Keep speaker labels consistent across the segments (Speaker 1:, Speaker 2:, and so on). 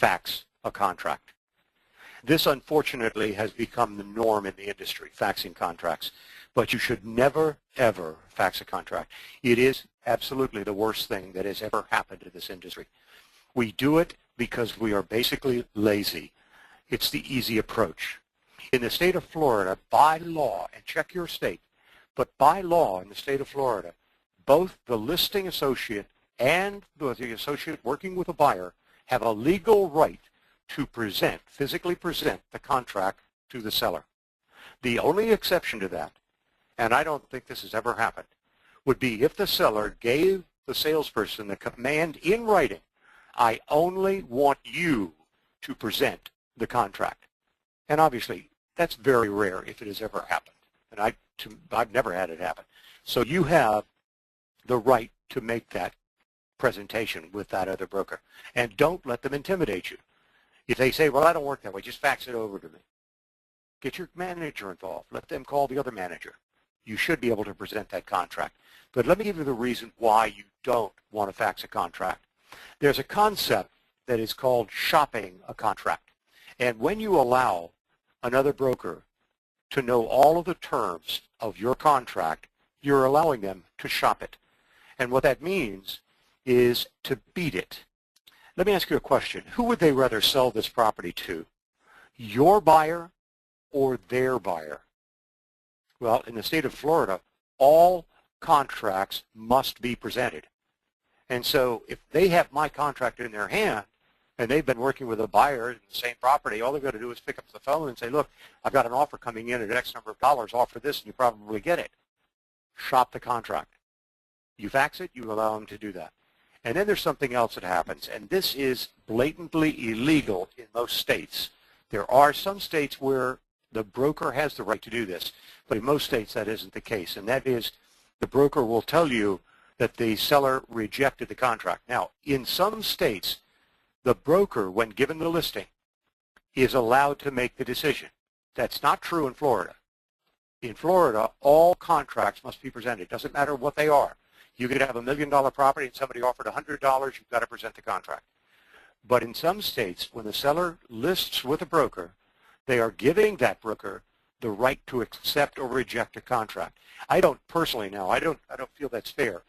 Speaker 1: fax a contract. This, unfortunately, has become the norm in the industry, faxing contracts. But you should never, ever fax a contract. It is absolutely the worst thing that has ever happened to this industry. We do it because we are basically lazy. It's the easy approach. In the state of Florida, by law, and check your state, but by law in the state of Florida, both the listing associate and the associate working with a buyer have a legal right to physically present the contract to the seller. The only exception to that, and I don't think this has ever happened, would be if the seller gave the salesperson the command in writing, I only want you to present the contract. And obviously, that's very rare if it has ever happened. And I've never had it happen. So you have the right to make that presentation with that other broker. And don't let them intimidate you. If they say, well, I don't work that way, just fax it over to me. Get your manager involved. Let them call the other manager. You should be able to present that contract. But let me give you the reason why you don't want to fax a contract. There's a concept that is called shopping a contract. And when you allow another broker to know all of the terms of your contract, you're allowing them to shop it. And what that means is to beat it. Let me ask you a question. Who would they rather sell this property to? Your buyer or their buyer? Well, in the state of Florida, all contracts must be presented. And so if they have my contract in their hand and they've been working with a buyer in the same property, all they've got to do is pick up the phone and say, look, I've got an offer coming in at X number of dollars, offer this, and you probably get it. Shop the contract. You fax it, you allow them to do that. And then there's something else that happens, and this is blatantly illegal in most states. There are some states where the broker has the right to do this, but in most states that isn't the case, and that is the broker will tell you that the seller rejected the contract. Now, in some states, the broker, when given the listing, is allowed to make the decision. That's not true in Florida. In Florida, all contracts must be presented. It doesn't matter what they are. You could have $1 million property and somebody offered $100, you've got to present the contract. But in some states, when the seller lists with a broker, they are giving that broker the right to accept or reject a contract. I don't personally now, I don't feel that's fair.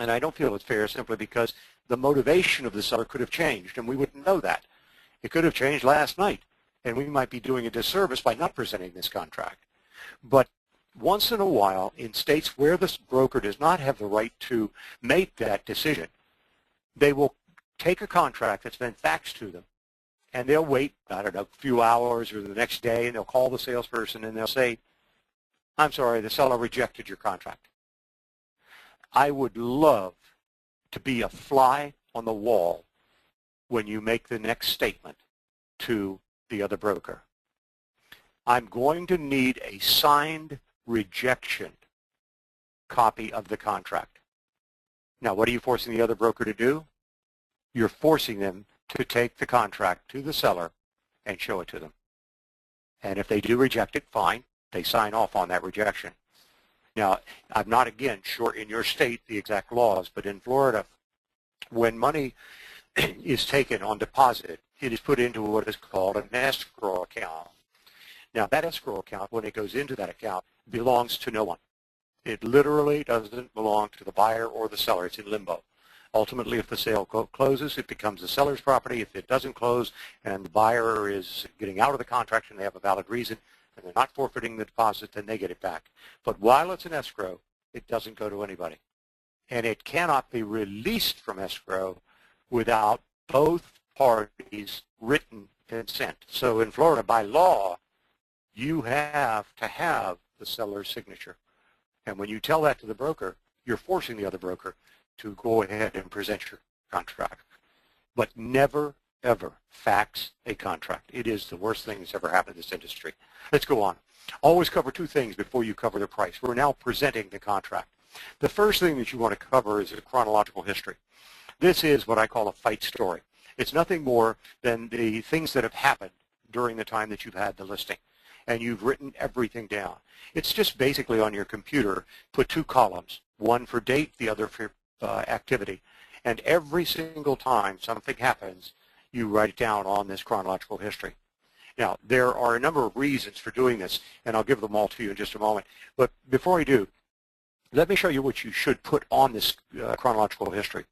Speaker 1: And I don't feel it's fair simply because the motivation of the seller could have changed, and we wouldn't know that. It could have changed last night, and we might be doing a disservice by not presenting this contract. But once in a while, in states where this broker does not have the right to make that decision, they will take a contract that's been faxed to them, and they'll wait, I don't know, a few hours or the next day, and they'll call the salesperson, and they'll say, I'm sorry, the seller rejected your contract. I would love to be a fly on the wall when you make the next statement to the other broker. I'm going to need a signed rejection copy of the contract. Now, what are you forcing the other broker to do? You're forcing them to take the contract to the seller and show it to them. And if they do reject it, fine. They sign off on that rejection. Now, I'm not, again, sure in your state the exact laws, but in Florida, when money is taken on deposit, it is put into what is called an escrow account. Now, that escrow account, when it goes into that account, belongs to no one. It literally doesn't belong to the buyer or the seller. It's in limbo. Ultimately, if the sale closes, it becomes the seller's property. If it doesn't close and the buyer is getting out of the contract and they have a valid reason and they're not forfeiting the deposit, then they get it back. But while it's in escrow, it doesn't go to anybody. And it cannot be released from escrow without both parties' written consent. So in Florida, by law, you have to have the seller's signature. And when you tell that to the broker, you're forcing the other broker to go ahead and present your contract. But never, ever fax a contract. It is the worst thing that's ever happened in this industry. Let's go on. Always cover two things before you cover the price. We're now presenting the contract. The first thing that you want to cover is a chronological history. This is what I call a fight story. It's nothing more than the things that have happened during the time that you've had the listing. And you've written everything down. It's just basically on your computer, put two columns, one for date, the other for activity. And every single time something happens, you write it down on this chronological history. Now, there are a number of reasons for doing this, and I'll give them all to you in just a moment. But before I do, let me show you what you should put on this chronological history.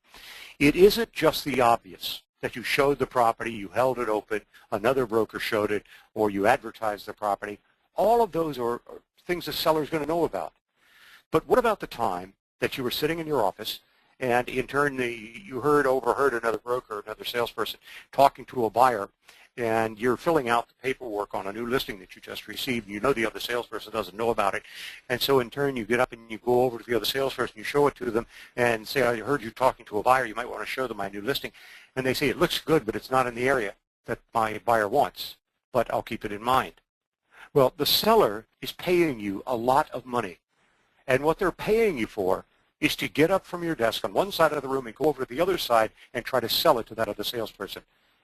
Speaker 1: It isn't just the obvious that you showed the property, you held it open, another broker showed it, or you advertised the property. All of those are things the seller is going to know about. But what about the time that you were sitting in your office and in turn you overheard another broker, another salesperson talking to a buyer, and you're filling out the paperwork on a new listing that you just received. You know the other salesperson doesn't know about it. And so in turn you get up and you go over to the other salesperson, you show it to them and say, I heard you talking to a buyer, you might want to show them my new listing. And they say, it looks good, but it's not in the area that my buyer wants, but I'll keep it in mind. Well, the seller is paying you a lot of money. And what they're paying you for is to get up from your desk on one side of the room and go over to the other side and try to sell it to that other salesperson.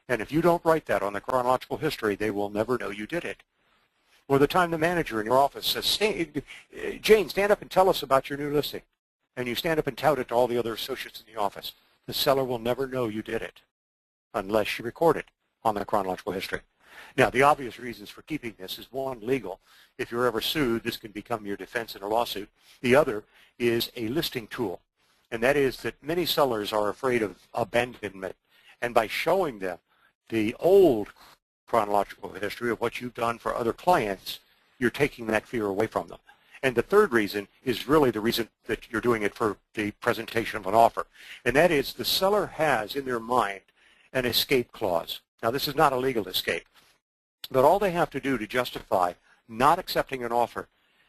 Speaker 1: And if you don't write that on the chronological history, they will never know you did it. Or the time the manager in your office says, Jane, stand up and tell us about your new listing. And you stand up and tout it to all the other associates in the office. The seller will never know you did it unless you record it on the chronological history. Now, the obvious reasons for keeping this is, one, legal. If you're ever sued, this can become your defense in a lawsuit. The other is a listing tool, and that is that many sellers are afraid of abandonment. And by showing them the old chronological history of what you've done for other clients, you're taking that fear away from them. And the third reason is really the reason that you're doing it for the presentation of an offer, and that is the seller has in their mind an escape clause. Now, this is not a legal escape, but all they have to do to justify not accepting an offer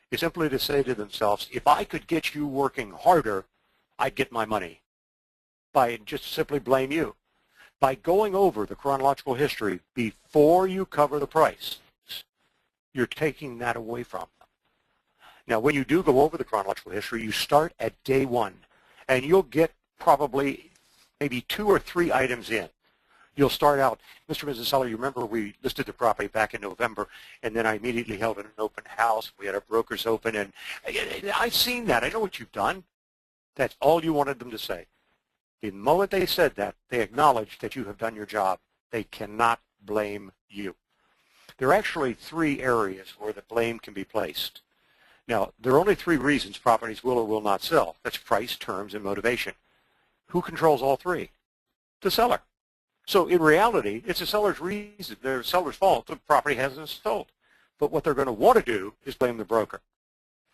Speaker 1: is simply to say to themselves, if I could get you working harder, I'd get my money. By just simply blame you. By going over the chronological history before you cover the price, you're taking that away from them. Now, when you do go over the chronological history, you start at day one, and you'll get probably maybe 2 or 3 items in. You'll start out, Mr. and Mrs. Seller, you remember we listed the property back in November, and then I immediately held an open house. We had our brokers open, and I've seen that. I know what you've done. That's all you wanted them to say. The moment they said that, they acknowledged that you have done your job. They cannot blame you. There are actually 3 areas where the blame can be placed. Now, there are only 3 reasons properties will or will not sell. That's price, terms, and motivation. Who controls all 3? The seller. So in reality, it's the seller's reason, the seller's fault the property hasn't sold. But what they're going to want to do is blame the broker.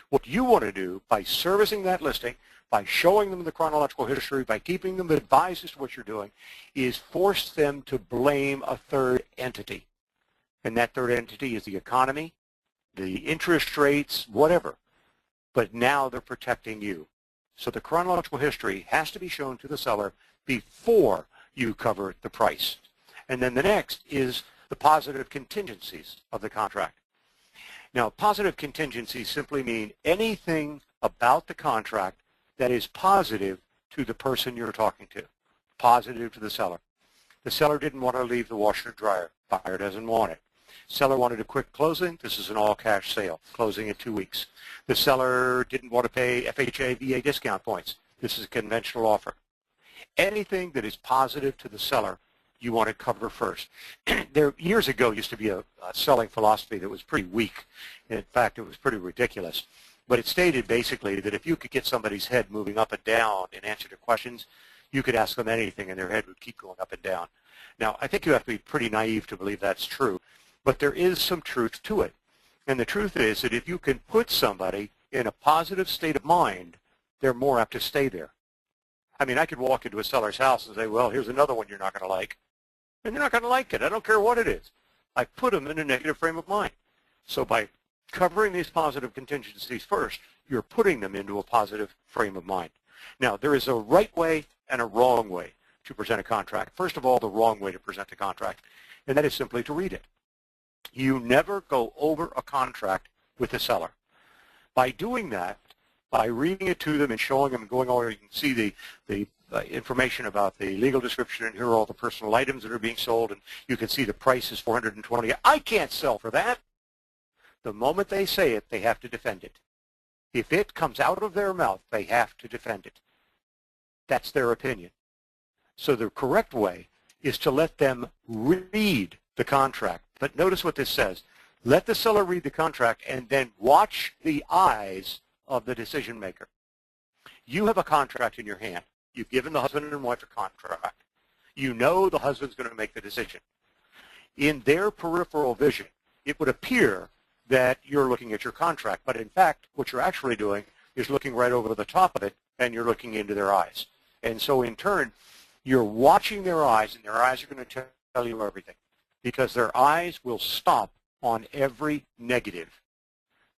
Speaker 1: What you want to do by servicing that listing, by showing them the chronological history, by keeping them advised as to what you're doing, is force them to blame a third entity. And that third entity is the economy, the interest rates, whatever. But now they're protecting you. So the chronological history has to be shown to the seller before you cover the price. And then the next is the positive contingencies of the contract. Now, positive contingencies simply mean anything about the contract that is positive to the person you're talking to, positive to the seller. The seller didn't want to leave the washer and dryer. Buyer doesn't want it. Seller wanted a quick closing. This is an all-cash sale, closing in 2 weeks. The seller didn't want to pay FHA, VA discount points. This is a conventional offer. Anything that is positive to the seller, you want to cover first. There, years ago, used to be a selling philosophy that was pretty weak. In fact, it was pretty ridiculous. But it stated basically that if you could get somebody's head moving up and down in answer to questions, you could ask them anything and their head would keep going up and down. Now, I think you have to be pretty naive to believe that's true, but there is some truth to it. And the truth is that if you can put somebody in a positive state of mind, they're more apt to stay there. I mean, I could walk into a seller's house and say, well, here's another one you're not going to like. And you're not going to like it. I don't care what it is. I put them in a negative frame of mind. So by covering these positive contingencies first, you're putting them into a positive frame of mind. Now, there is a right way and a wrong way to present a contract. First of all, the wrong way to present the contract, and that is simply to read it. You never go over a contract with the seller. By doing that, by reading it to them and showing them and going over, you can see the information about the legal description, and here are all the personal items that are being sold, and you can see the price is $420. I can't sell for that. The moment they say it, they have to defend it. If it comes out of their mouth, they have to defend it. That's their opinion. So the correct way is to let them read the contract. But notice what this says. Let the seller read the contract and then watch the eyes of the decision maker. You have a contract in your hand. You've given the husband and wife a contract. You know the husband's going to make the decision. In their peripheral vision, it would appear that you're looking at your contract, but in fact, what you're actually doing is looking right over the top of it, and you're looking into their eyes. And so in turn, you're watching their eyes, and their eyes are going to tell you everything, because their eyes will stop on every negative.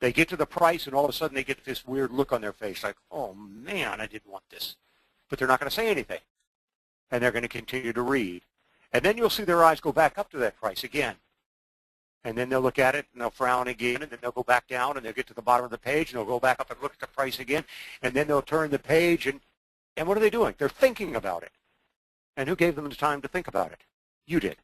Speaker 1: They get to the price, and all of a sudden they get this weird look on their face, like, oh man, I didn't want this. But they're not going to say anything, and they're going to continue to read. And then you'll see their eyes go back up to that price again. And then they'll look at it, and they'll frown again, and then they'll go back down, and they'll get to the bottom of the page, and they'll go back up and look at the price again, and then they'll turn the page, and what are they doing? They're thinking about it. And who gave them the time to think about it? You did.